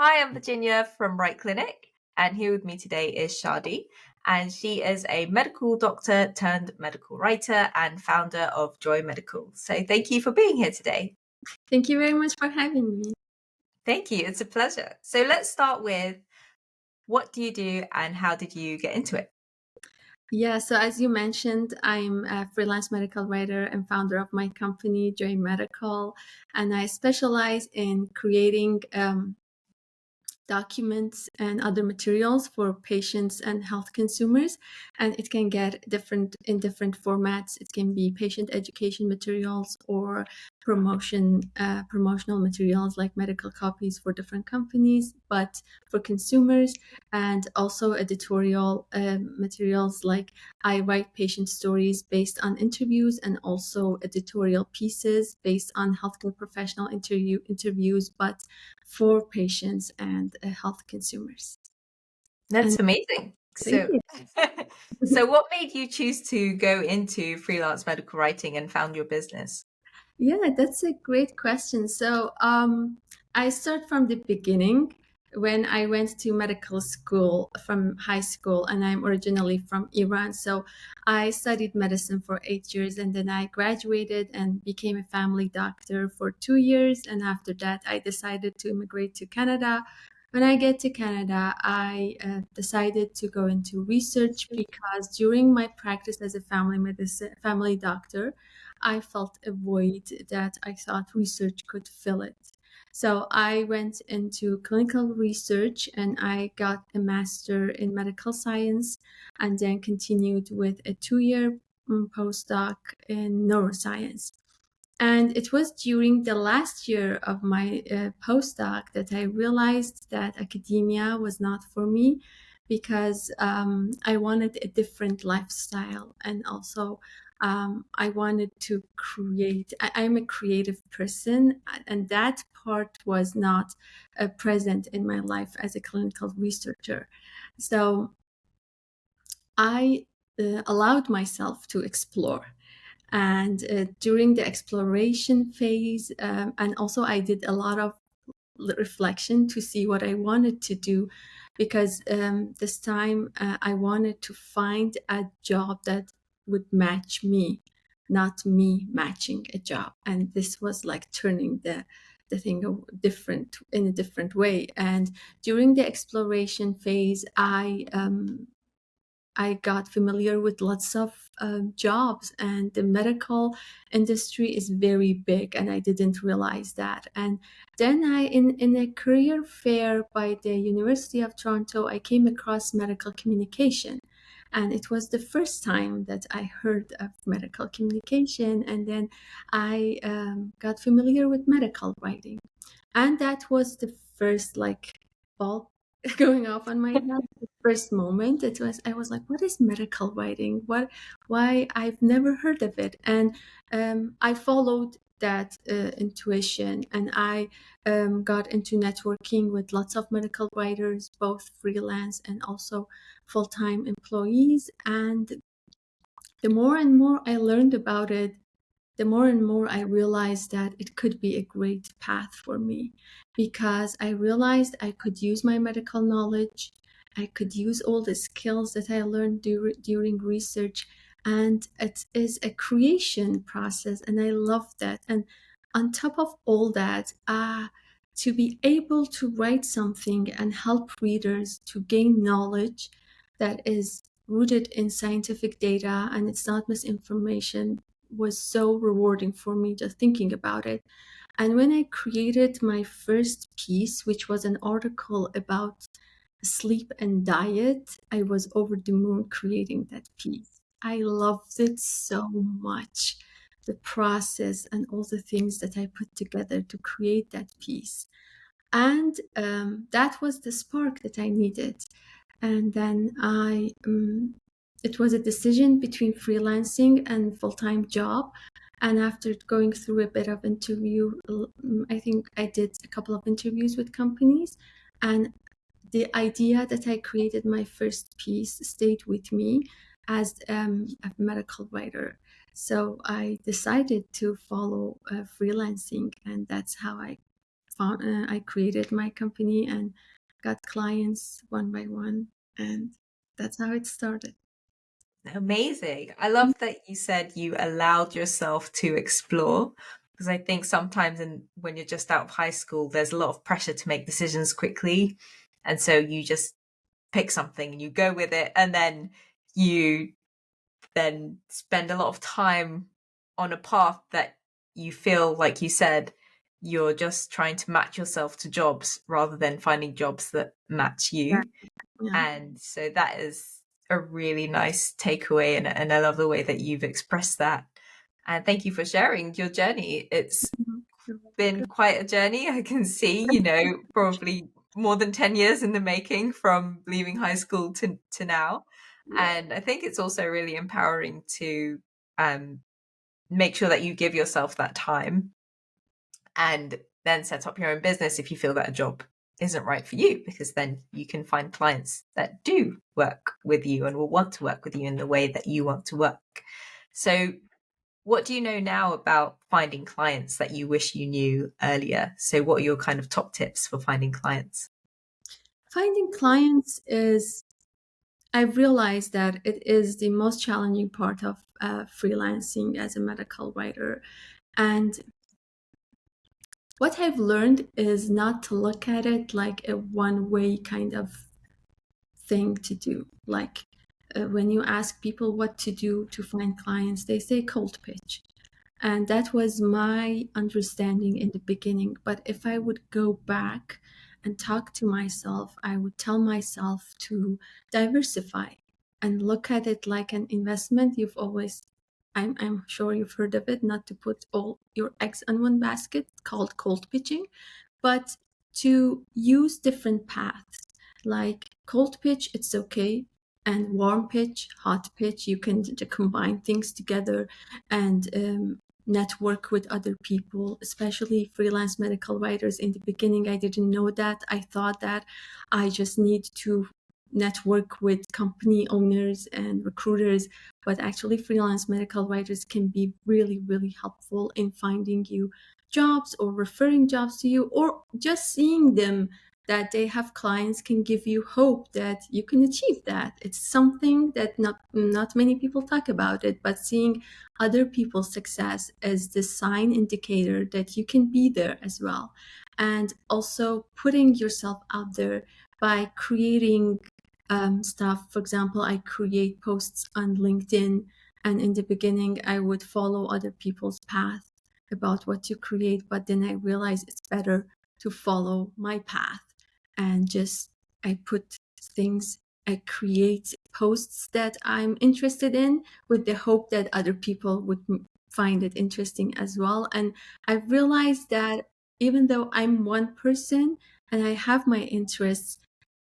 Hi, I'm Virginia from Right Clinic, and here with me today is Shadi, and she is a medical doctor turned medical writer and founder of Joy Medical. So thank you for being here today. Thank you very much for having me. Thank you, it's a pleasure. So let's start with what do you do and how did you get into it? Yeah, so as you mentioned, I'm a freelance medical writer and founder of my company, Joy Medical, and I specialize in creating documents and other materials for patients and health consumers, and it can get different in different formats. It can be patient education materials or promotional materials like medical copies for different companies, but for consumers, and also editorial materials like I write patient stories based on interviews, and also editorial pieces based on healthcare professional interviews, but for patients and health consumers. That's And amazing. thank So, you. so what made you choose to go into freelance medical writing and found your business? Yeah, that's a great question. I start from the beginning when I went to medical school from high school, and I'm originally from Iran. So I studied medicine for 8 years, and then I graduated and became a family doctor for 2 years. And after that, I decided to immigrate to Canada. When I get to Canada, I decided to go into research because during my practice as a family doctor, I felt a void that I thought research could fill it. So I went into clinical research and I got a master in medical science and then continued with a 2 year postdoc in neuroscience. And it was during the last year of my postdoc that I realized that academia was not for me because I wanted a different lifestyle. And also, I wanted to create, I'm a creative person, and that part was not present in my life as a clinical researcher. So I allowed myself to explore. And during the exploration phase, and also I did a lot of reflection to see what I wanted to do, because this time I wanted to find a job that would match me, not me matching a job. And this was like turning the thing different in a different way. And during the exploration phase, I got familiar with lots of jobs, and the medical industry is very big, and I didn't realize that. And then in a career fair by the University of Toronto, I came across medical communication. And it was the first time that I heard of medical communication. And then I got familiar with medical writing. And that was the first like bulb going off on my head. The first moment it was I was like, what is medical writing? What Why I've never heard of it. And I followed that intuition, and I got into networking with lots of medical writers, both freelance and also full-time employees. And the more and more I learned about it, the more and more I realized that it could be a great path for me, because I realized I could use my medical knowledge, I could use all the skills that I learned during research, and it is a creation process, and I love that. And on top of all that, to be able to write something and help readers to gain knowledge that is rooted in scientific data and it's not misinformation was so rewarding for me just thinking about it. And when I created my first piece, which was an article about sleep and diet, I was over the moon creating that piece. I loved it so much, the process and all the things that I put together to create that piece. And that was the spark that I needed. And then it was a decision between freelancing and full-time job. And after going through a bit of interview, I think I did a couple of interviews with companies, and the idea that I created my first piece stayed with me as a medical writer. So I decided to follow freelancing, and that's how I I created my company and got clients one by one, and that's how it started. Amazing. I love that you said you allowed yourself to explore, because I think sometimes when you're just out of high school, there's a lot of pressure to make decisions quickly. And so you just pick something and you go with it, and then you then spend a lot of time on a path that you feel, like you said, you're just trying to match yourself to jobs rather than finding jobs that match you. Yeah. And so that is a really nice takeaway. And I love the way that you've expressed that. And thank you for sharing your journey. It's You're been welcome. quite a journey. I can see, probably more than 10 years in the making from leaving high school to now. Yeah. And I think it's also really empowering to um, make sure that you give yourself that time and then set up your own business if you feel that a job isn't right for you, because then you can find clients that do work with you and will want to work with you in the way that you want to work. So what do you know now about finding clients that you wish you knew earlier? So what are your kind of top tips for finding clients? Finding clients is, I've realized that it is the most challenging part of freelancing as a medical writer. And what I've learned is not to look at it like a one-way kind of thing to do. Like when you ask people what to do to find clients, they say cold pitch. And that was my understanding in the beginning. But if I would go back and talk to myself, I would tell myself to diversify and look at it like an investment. I'm sure you've heard of it, not to put all your eggs in one basket, called cold pitching, but to use different paths. Like cold pitch, it's okay. And warm pitch, hot pitch, you can combine things together and network with other people, especially freelance medical writers. In the beginning, I didn't know that. I thought that I just need to network with company owners and recruiters, but actually freelance medical writers can be really, really helpful in finding you jobs or referring jobs to you, or just seeing them that they have clients can give you hope that you can achieve that. It's something that not many people talk about it, but seeing other people's success as the sign indicator that you can be there as well. And also putting yourself out there by creating stuff. For example, I create posts on LinkedIn, and in the beginning I would follow other people's path about what to create, but then I realized it's better to follow my path and just I put things, I create posts that I'm interested in with the hope that other people would find it interesting as well. And I realized that even though I'm one person and I have my interests,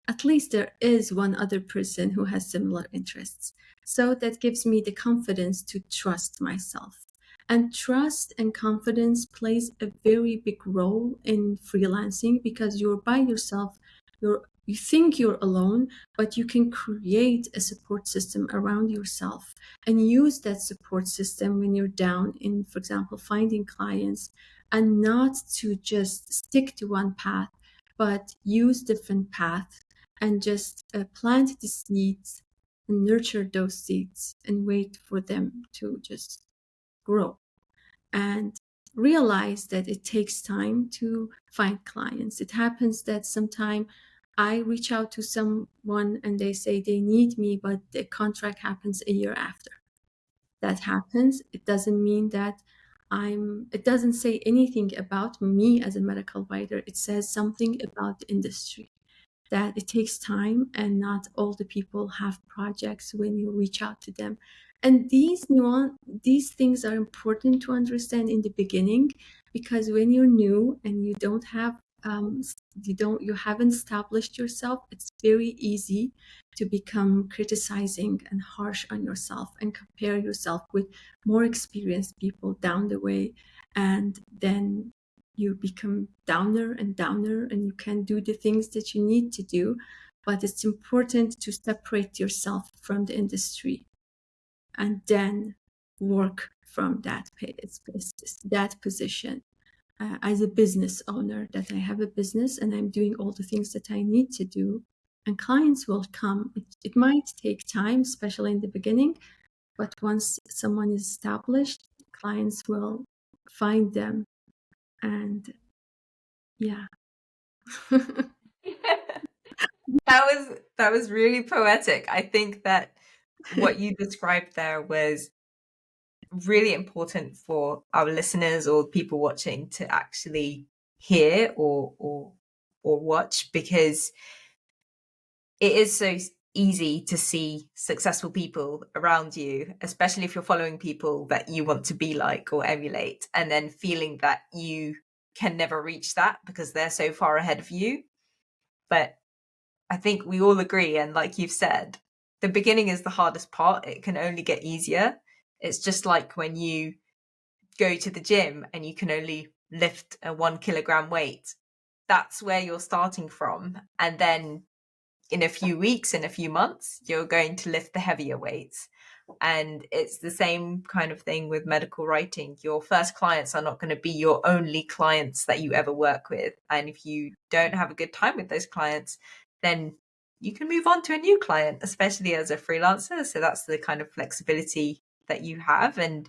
at least there is one other person who has similar interests. So that gives me the confidence to trust myself. And trust and confidence plays a very big role in freelancing because you're by yourself. You think you're alone, but you can create a support system around yourself and use that support system when you're down in, for example, finding clients, and not to just stick to one path, but use different paths and just plant the seeds and nurture those seeds and wait for them to just grow, and realize that it takes time to find clients. It happens that sometimes I reach out to someone and they say they need me, but the contract happens a year after. That happens. It doesn't mean that it doesn't say anything about me as a medical writer. It says something about the industry, that it takes time and not all the people have projects when you reach out to them. And these things are important to understand in the beginning, because when you're new and you don't have you haven't established yourself, it's very easy to become criticizing and harsh on yourself and compare yourself with more experienced people down the way, and then you become downer and downer and you can't do the things that you need to do. But it's important to separate yourself from the industry and then work from that position. as a business owner, that I have a business and I'm doing all the things that I need to do, and clients will come. It might take time, especially in the beginning, but once someone is established, clients will find them. And yeah. That was really poetic. I think that what you described there was really important for our listeners or people watching to actually hear or watch, because it is so easy to see successful people around you, especially if you're following people that you want to be like or emulate, and then feeling that you can never reach that because they're so far ahead of you. But I think we all agree, and like you've said, the beginning is the hardest part. It can only get easier. It's just like when you go to the gym and you can only lift a 1 kilogram weight. That's where you're starting from. And then in a few weeks, in a few months, you're going to lift the heavier weights. And it's the same kind of thing with medical writing. Your first clients are not going to be your only clients that you ever work with. And if you don't have a good time with those clients, then you can move on to a new client, especially as a freelancer. So that's the kind of flexibility that you have. And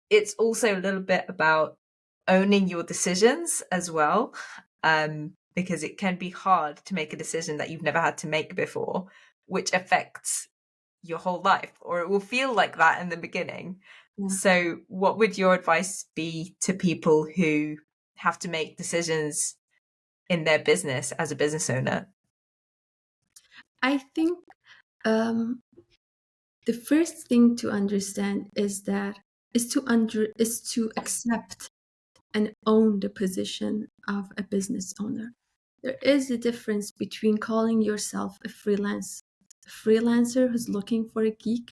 it's also a little bit about owning your decisions as well, because it can be hard to make a decision that you've never had to make before, which affects your whole life, or it will feel like that in the beginning. Yeah. So what would your advice be to people who have to make decisions in their business as a business owner? I think the first thing to understand is to accept and own the position of a business owner. There is a difference between calling yourself a freelancer who's looking for a gig,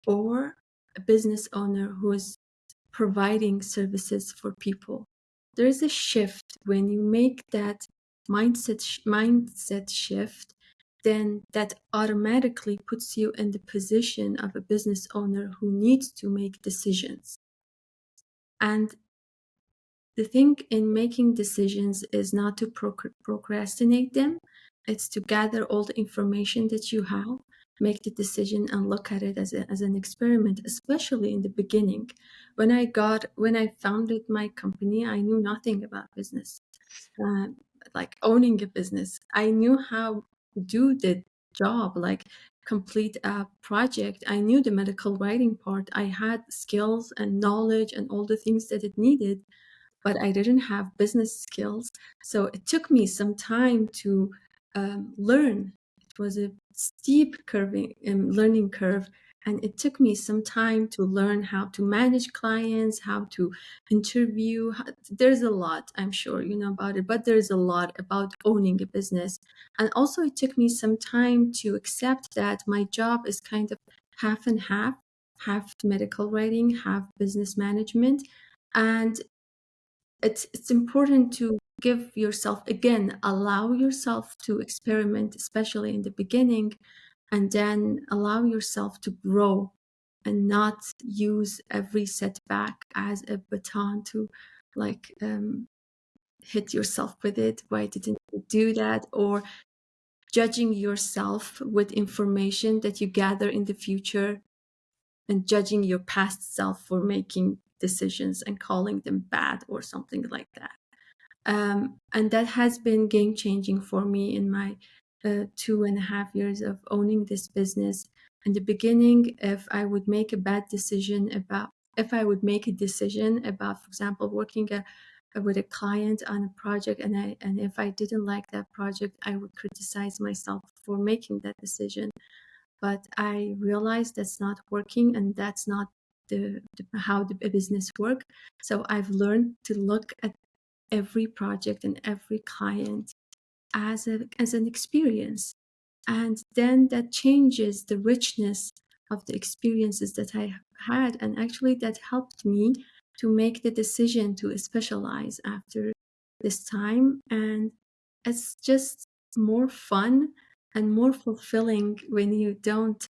or a business owner who is providing services for people. There is a shift when you make that mindset shift. Then that automatically puts you in the position of a business owner who needs to make decisions. And the thing in making decisions is not to procrastinate them. It's to gather all the information that you have, make the decision, and look at it as an experiment, especially in the beginning. When I founded my company, I knew nothing about business, uh, like owning a business. I knew how to do the job, like complete a project. I knew the medical writing part. I had skills and knowledge and all the things that it needed, but I didn't have business skills. So it took me some time to learn. It was a steep learning curve. And it took me some time to learn how to manage clients, how to interview. There's a lot, I'm sure you know about it, but there's a lot about owning a business. And also, it took me some time to accept that my job is kind of half and half medical writing, half business management. And it's important to give yourself, again, allow yourself to experiment, especially in the beginning, and then allow yourself to grow and not use every setback as a baton to like hit yourself with it. Why didn't you do that? Or judging yourself with information that you gather in the future, and judging your past self for making decisions and calling them bad or something like that. And that has been game changing for me in my 2.5 years of owning this business. In the beginning, if I would make a decision about, for example, working with a client on a project, and if I didn't like that project, I would criticize myself for making that decision. But I realized that's not working, and that's not how the business work. So I've learned to look at every project and every client as an experience, and then that changes the richness of the experiences that I had, and actually that helped me to make the decision to specialize after this time. And it's just more fun and more fulfilling when you don't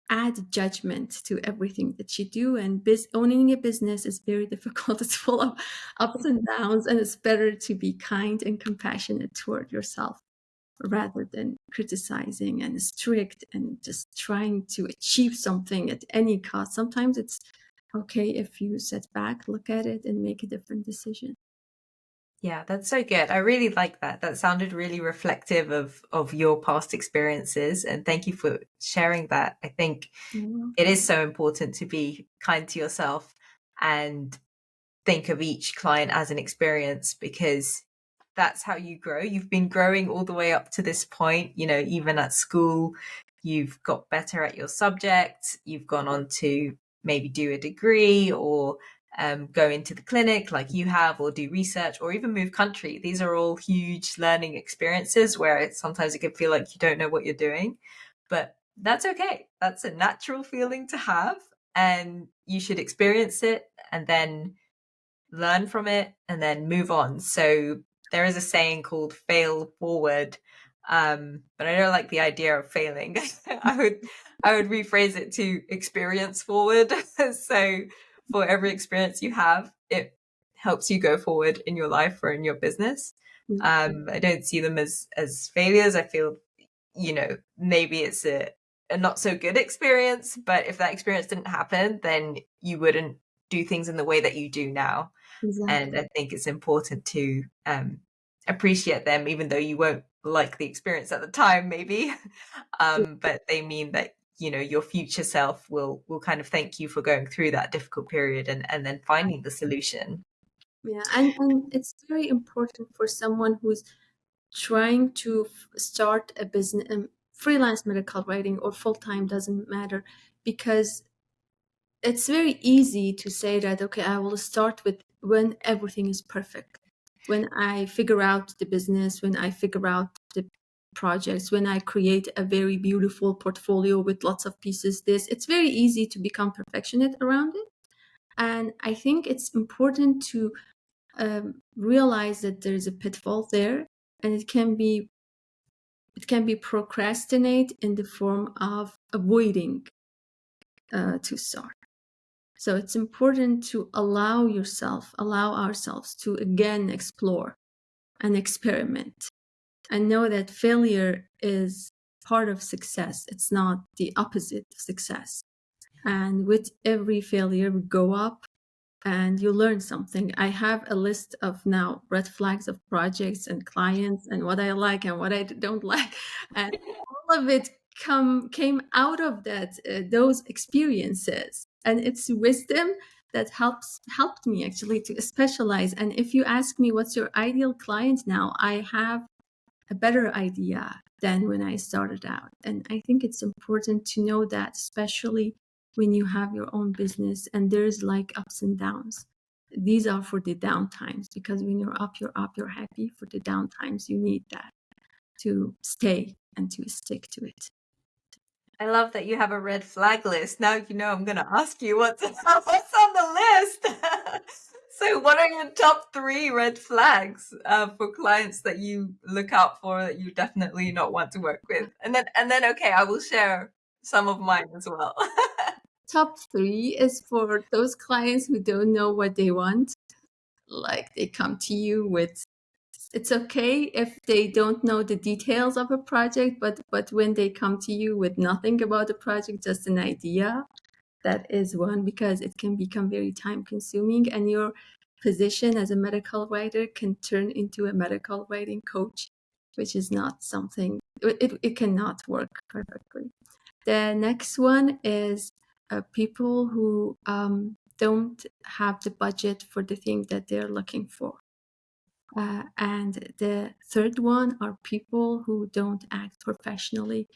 add judgment to everything that you do. And owning a business is very difficult. It's full of ups and downs, and it's better to be kind and compassionate toward yourself rather than criticizing and strict and just trying to achieve something at any cost. Sometimes it's okay if you sit back, look at it, and make a different decision. Yeah, that's so good. I really like that. That sounded really reflective of your past experiences, and thank you for sharing that. I think it is so important to be kind to yourself and think of each client as an experience, because that's how you grow. You've been growing all the way up to this point, even at school, you've got better at your subject, you've gone on to maybe do a degree or go into the clinic like you have, or do research, or even move country. These are all huge learning experiences where sometimes it can feel like you don't know what you're doing, but that's okay. That's a natural feeling to have, and you should experience it and then learn from it and then move on. So there is a saying called fail forward. But I don't like the idea of failing. I would rephrase it to experience forward. So for every experience you have, it helps you go forward in your life or in your business. I don't see them as failures. I feel, maybe it's a not so good experience, but if that experience didn't happen, then you wouldn't do things in the way that you do now. Exactly. And I think it's important to appreciate them, even though you won't like the experience at the time, maybe. But they mean that your future self will kind of thank you for going through that difficult period and then finding the solution. Yeah, and it's very important for someone who's trying to start a business, freelance medical writing or full time, doesn't matter, because it's very easy to say that, okay, I will start with when everything is perfect, when I figure out the business, when I figure out the projects, when I create a very beautiful portfolio with lots of pieces. It's very easy to become perfectionist around it. And I think it's important to realize that there's a pitfall there, and it can be procrastinate in the form of avoiding to start. So it's important to allow ourselves to again explore and experiment, and know that failure is part of success. It's not the opposite of success. And with every failure, we go up and you learn something. I have a list of now red flags of projects and clients and what I like and what I don't like. And all of it came out of those experiences. And it's wisdom that helped me actually to specialize. And if you ask me what's your ideal client now, I have a better idea than when I started out. And I think it's important to know that, especially when you have your own business and there's like ups and downs. These are for the down times, because when you're up, you're happy. For the down times, you need that to stay and to stick to it. I love that you have a red flag list. Now I'm going to ask you what's what's on the list. So, what are your top 3 red flags for clients that you look out for that you definitely not want to work with? And then, okay, I will share some of mine as well. Top 3 is for those clients who don't know what they want. Like, they come to you with, it's okay if they don't know the details of a project, but when they come to you with nothing about the project, just an idea, that is one, because it can become very time consuming, and your position as a medical writer can turn into a medical writing coach, which is not something, it cannot work perfectly. The next one is people who don't have the budget for the thing that they're looking for. And the third one are people who don't act professionally,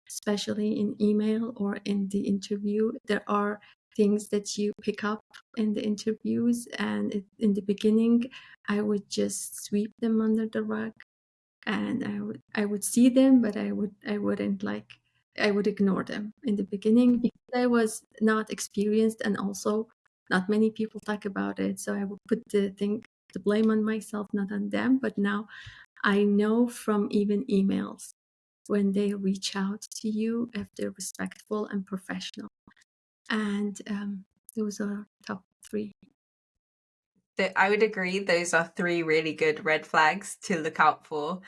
especially in email or in the interview. There are things that you pick up in the interviews, and in the beginning, I would just sweep them under the rug, and I would see them, but I would ignore them in the beginning because I was not experienced, and also not many people talk about it. So I would put the blame on myself, not on them. But now I know from even emails when they reach out to you, if they're respectful and professional. And those are top 3. I would agree. Those are 3 really good red flags to look out for.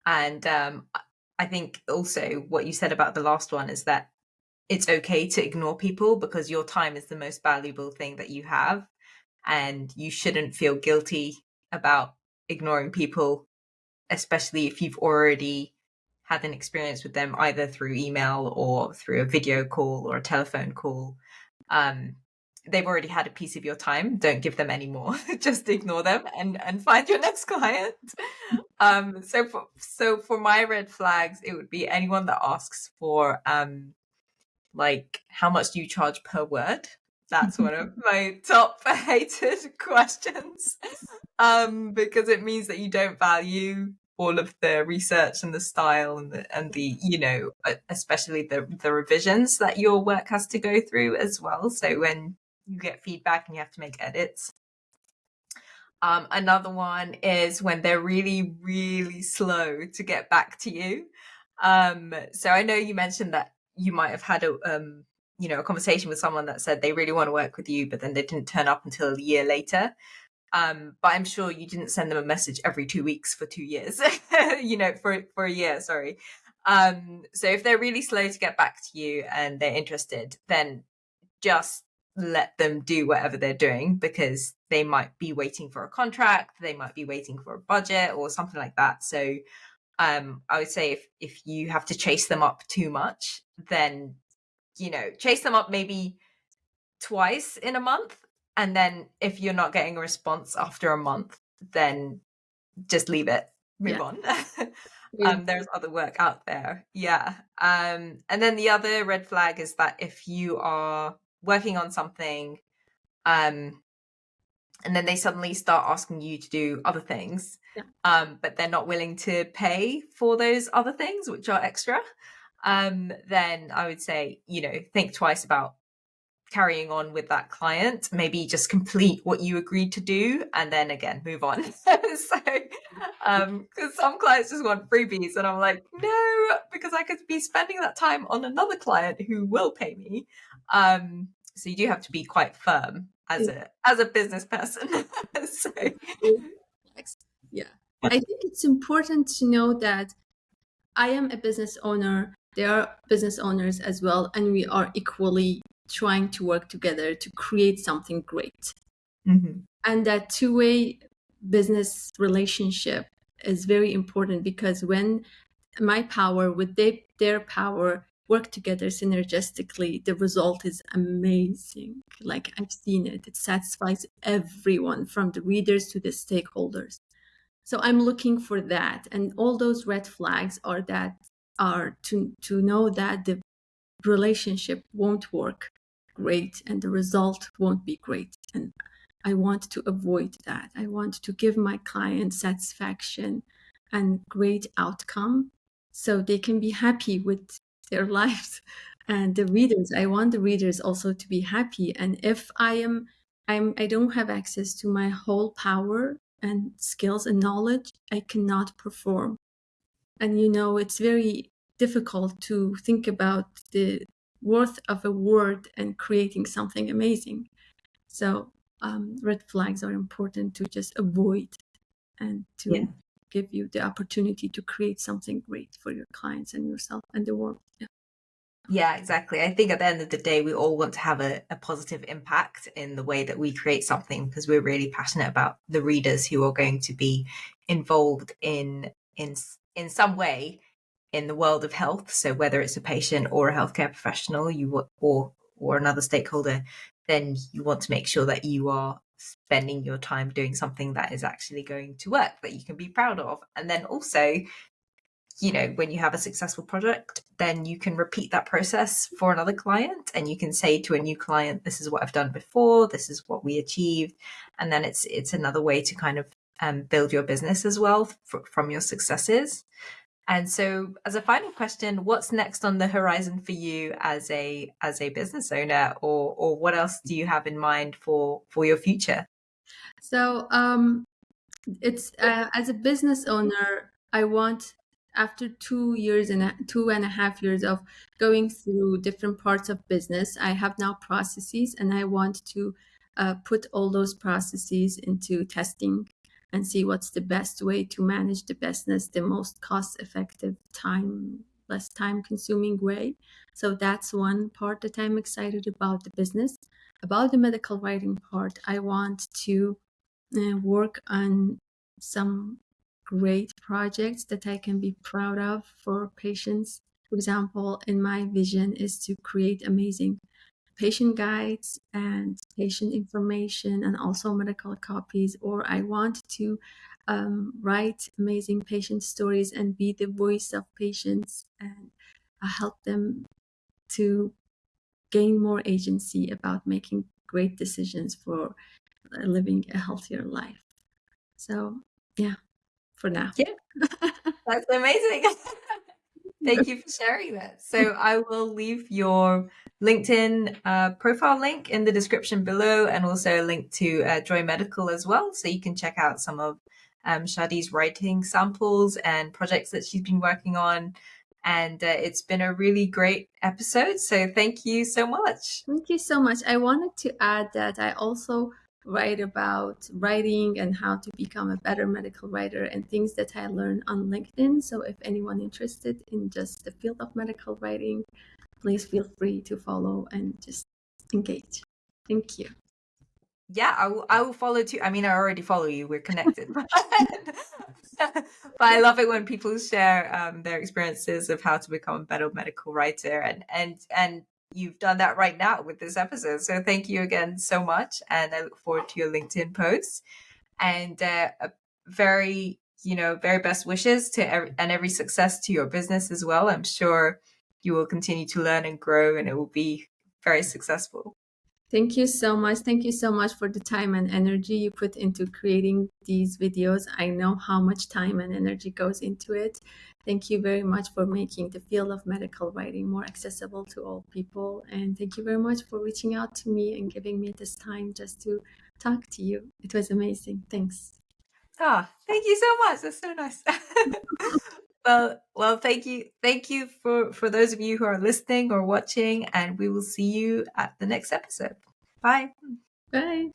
And I think also what you said about the last one is that it's okay to ignore people because your time is the most valuable thing that you have. And you shouldn't feel guilty about ignoring people, especially if you've already had an experience with them either through email or through a video call or a telephone call. They've already had a piece of your time. Don't give them any more. Just ignore them and find your next client. So for my red flags, it would be anyone that asks for like, how much do you charge per word? That's one of my top hated questions, because it means that you don't value all of the research and the style and the especially the revisions that your work has to go through as well. So when you get feedback and you have to make edits. Another one is when they're really, really slow to get back to you. So I know you mentioned that you might have had a conversation with someone that said they really want to work with you, but then they didn't turn up until a year later. But I'm sure you didn't send them a message every 2 weeks for 2 years, for a year, sorry. So if they're really slow to get back to you and they're interested, then just let them do whatever they're doing, because they might be waiting for a contract, they might be waiting for a budget or something like that. So I would say if you have to chase them up too much, then chase them up maybe twice in a month, and then if you're not getting a response after a month, then just leave it, move on. There's other work out there. And then the other red flag is that if you are working on something and then they suddenly start asking you to do other things, but they're not willing to pay for those other things which are extra, then I would say think twice about carrying on with that client. Maybe just complete what you agreed to do and then again move on. So because some clients just want freebies and I'm like, no, because I could be spending that time on another client who will pay me. So you do have to be quite firm as a business person. So I think it's important to know that I am a business owner, there are business owners as well, and we are equally trying to work together to create something great. And that two-way business relationship is very important, because when my power with their power work together synergistically, the result is amazing. Like, I've seen it. It satisfies everyone from the readers to the stakeholders. So I'm looking for that. And all those red flags are to know that the relationship won't work great and the result won't be great. And I want to avoid that. I want to give my client satisfaction and great outcome so they can be happy with their lives. And the readers, I want the readers also to be happy. And if I don't have access to my whole power and skills and knowledge, I cannot perform. And it's very difficult to think about the worth of a word and creating something amazing. So red flags are important to just avoid and to give you the opportunity to create something great for your clients and yourself and the world. Yeah, exactly. I think at the end of the day, we all want to have a positive impact in the way that we create something, because we're really passionate about the readers who are going to be involved in some way in the world of health. So whether it's a patient or a healthcare professional, or another stakeholder, then you want to make sure that you are spending your time doing something that is actually going to work, that you can be proud of. And then also, when you have a successful project, then you can repeat that process for another client, and you can say to a new client, this is what I've done before, this is what we achieved. And then it's another way to kind of build your business as well from your successes. And so as a final question, what's next on the horizon for you as a business owner, or what else do you have in mind for your future? So it's as a business owner, I want after 2 years and 2.5 years of going through different parts of business, I have now processes, and I want to put all those processes into testing and see what's the best way to manage the business, the most cost effective, less time consuming way. So that's one part that I'm excited about the business. About the medical writing part, I want to work on some great projects that I can be proud of for patients. For example, in my vision is to create amazing patient guides and patient information and also medical copies, or I want to write amazing patient stories and be the voice of patients and help them to gain more agency about making great decisions for living a healthier life. So, yeah, for now. Yeah, that's amazing. Thank you for sharing that. So I will leave your LinkedIn profile link in the description below, and also a link to Joy Medical as well, so you can check out some of Shadi's writing samples and projects that she's been working on. And it's been a really great episode. So thank you so much. Thank you so much. I wanted to add that I also write about writing and how to become a better medical writer and things that I learned on LinkedIn. So if anyone interested in just the field of medical writing, please feel free to follow and just engage. Thank you. Yeah, I will follow too. I mean, I already follow you. We're connected. But I love it when people share their experiences of how to become a better medical writer, and you've done that right now with this episode. So thank you again so much, and I look forward to your LinkedIn posts, and a very best wishes to every success to your business as well. I'm sure you will continue to learn and grow, and it will be very successful. Thank you so much. Thank you so much for the time and energy you put into creating these videos. I know how much time and energy goes into it. Thank you very much for making the field of medical writing more accessible to all people. And thank you very much for reaching out to me and giving me this time just to talk to you. It was amazing. Thanks. Thank you so much. That's so nice. Well, thank you. Thank you for those of you who are listening or watching, and we will see you at the next episode. Bye. Bye.